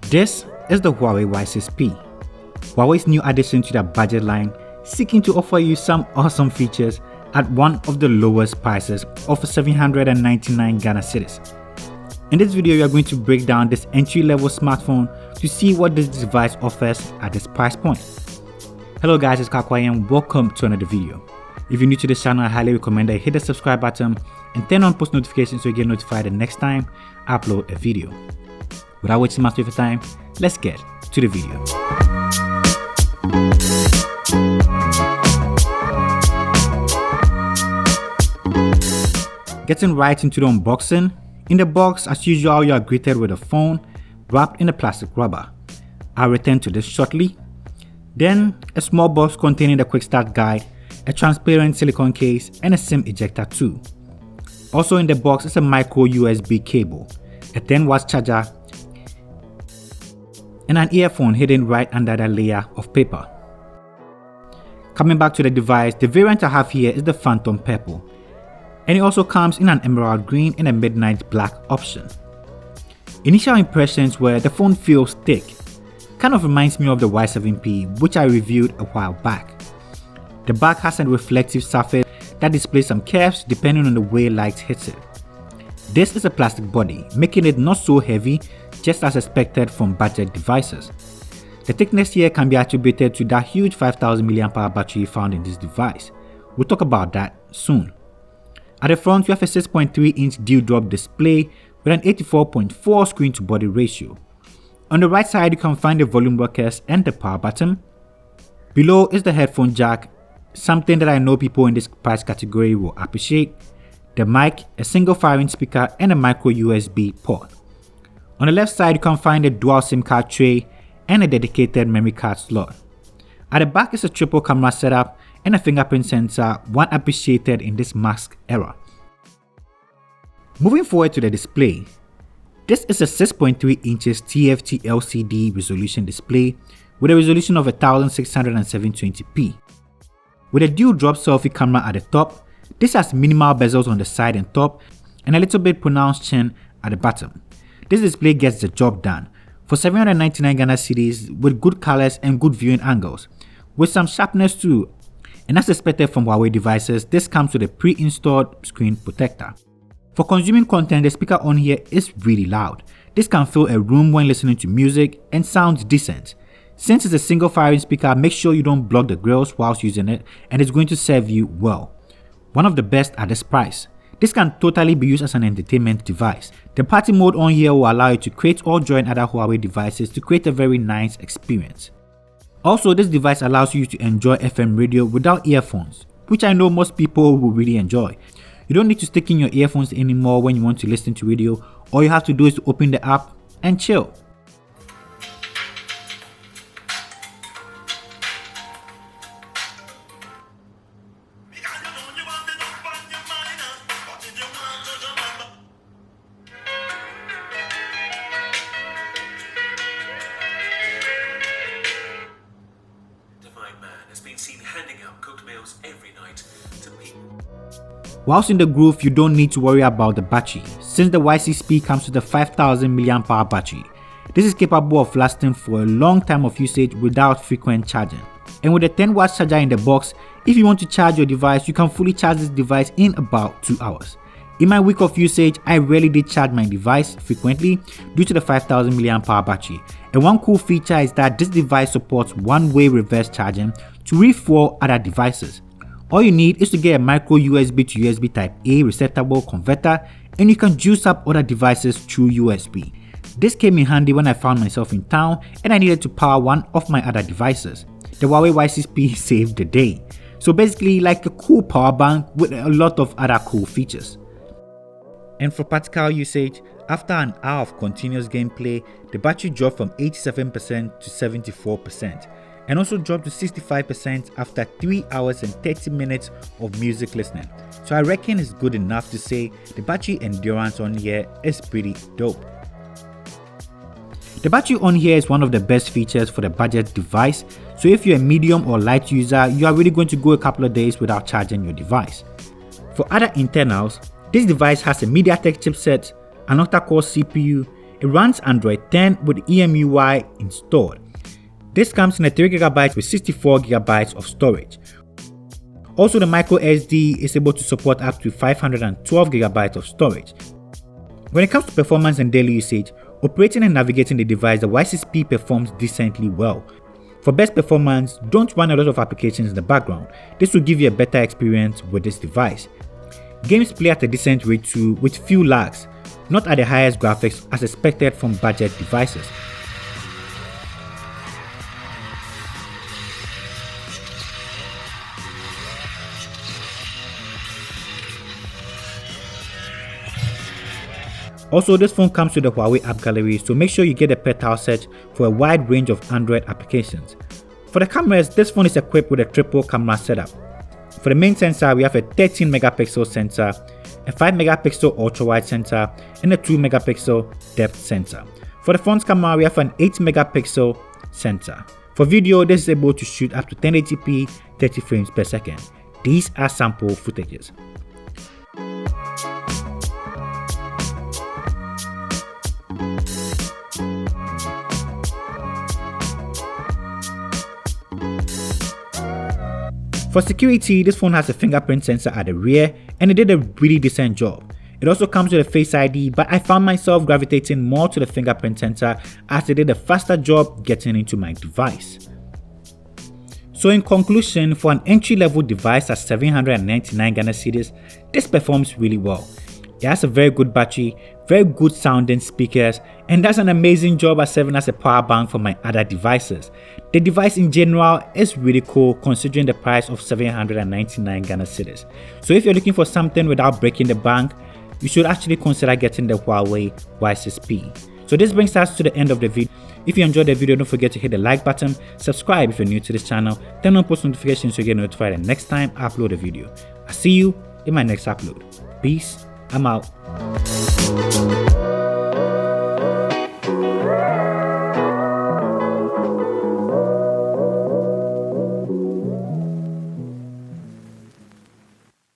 This is the Huawei Y6P, Huawei's new addition to their budget line, seeking to offer you some awesome features at one of the lowest prices of 799 Ghana cedis. In this video, we are going to break down this entry-level smartphone to see what this device offers at this price point. Hello guys, it's Rickaquaog and welcome to another video. If you're new to this channel, I highly recommend that you hit the subscribe button and turn on post notifications so you get notified the next time I upload a video. Without wasting much of your time, let's get to the video. Getting right into the unboxing. In the box, as usual, you are greeted with a phone wrapped in a plastic rubber. I'll return to this shortly. Then, a small box containing the quick start guide, a transparent silicone case, and a SIM ejector too. Also in the box is a micro USB cable, a 10-watt charger, and an earphone hidden right under that layer of paper. Coming back to the device, the variant I have here is the Phantom Purple, and it also comes in an emerald green and a midnight black option. Initial impressions were the phone feels thick, kind of reminds me of the Y7P, which I reviewed a while back. The back has a reflective surface that displays some curves depending on the way light hits it. This is a plastic body, making it not so heavy, just as expected from budget devices. The thickness here can be attributed to that huge 5000 mAh battery found in this device. We'll talk about that soon. At the front, you have a 6.3-inch dewdrop display with an 84.4 screen to body ratio. On the right side, you can find the volume rockers and the power button. Below is the headphone jack, something that I know people in this price category will appreciate. The mic, a single 5-inch speaker, and a micro USB port. On the left side, you can find a dual SIM card tray and a dedicated memory card slot. At the back is a triple camera setup and a fingerprint sensor, one appreciated in this mask era. Moving forward to the display. This is a 6.3 inches TFT LCD resolution display with a resolution of 1620p. With a dual drop selfie camera at the top, this has minimal bezels on the side and top and a little bit pronounced chin at the bottom. This display gets the job done for 799 Ghana cedis with good colors and good viewing angles, with some sharpness too, and as expected from Huawei devices, this comes with a pre-installed screen protector. For consuming content, the speaker on here is really loud. This can fill a room when listening to music and sounds decent. Since it's a single 5-inch speaker, make sure you don't block the grills whilst using it, and it's going to serve you well. One of the best at this price. This can totally be used as an entertainment device. The party mode on here will allow you to create or join other Huawei devices to create a very nice experience. Also, this device allows you to enjoy FM radio without earphones, which I know most people will really enjoy. You don't need to stick in your earphones anymore when you want to listen to radio. All you have to do is to open the app and chill. Whilst in the groove, you don't need to worry about the battery, since the Y6P comes with a 5000 mAh battery. This is capable of lasting for a long time of usage without frequent charging. And with a 10-watt charger in the box, if you want to charge your device, you can fully charge this device in about 2 hours. In my week of usage, I rarely did charge my device frequently due to the 5000 mAh battery. And one cool feature is that this device supports one-way reverse charging to refuel other devices. All you need is to get a micro USB to USB Type A receptacle converter, and you can juice up other devices through USB. This came in handy when I found myself in town and I needed to power one of my other devices. The Huawei Y6P saved the day. So basically like a cool power bank with a lot of other cool features. And for practical usage, after an hour of continuous gameplay, the battery dropped from 87% to 74%. And also dropped to 65% after 3 hours and 30 minutes of music listening. So I reckon it's good enough to say the battery endurance on here is pretty dope. The battery on here is one of the best features for the budget device, so if you're a medium or light user, you are really going to go a couple of days without charging your device. For other internals, this device has a MediaTek chipset, an octa-core CPU, It runs Android 10 with EMUI installed. This comes in a 3GB with 64GB of storage. Also, the micro SD is able to support up to 512GB of storage. When it comes to performance and daily usage, operating and navigating the device, the Y6P performs decently well. For best performance, don't run a lot of applications in the background. This will give you a better experience with this device. Games play at a decent rate too, with few lags, not at the highest graphics as expected from budget devices. Also, this phone comes with the Huawei app gallery, so make sure you get a pet tile search for a wide range of Android applications. For the cameras, this phone is equipped with a triple camera setup. For the main sensor, we have a 13 megapixel sensor, a 5 megapixel ultra-wide sensor, and a 2 megapixel depth sensor. For the front camera, we have an 8 megapixel sensor. For video, this is able to shoot up to 1080p 30 frames per second. These are sample footages. For security, this phone has a fingerprint sensor at the rear and it did a really decent job. It also comes with a Face ID, but I found myself gravitating more to the fingerprint sensor as it did a faster job getting into my device. So in conclusion, for an entry-level device at 799 Ghana cedis, this performs really well. It has a very good battery, very good sounding speakers, and does an amazing job at serving as a power bank for my other devices. The device in general is really cool considering the price of 799 Ghana cedis. So if you're looking for something without breaking the bank, you should actually consider getting the Huawei Y6P. So this brings us to the end of the video. If you enjoyed the video, don't forget to hit the like button, subscribe if you're new to this channel, turn on post notifications so you get notified the next time I upload a video. I'll see you in my next upload. Peace. I'm out.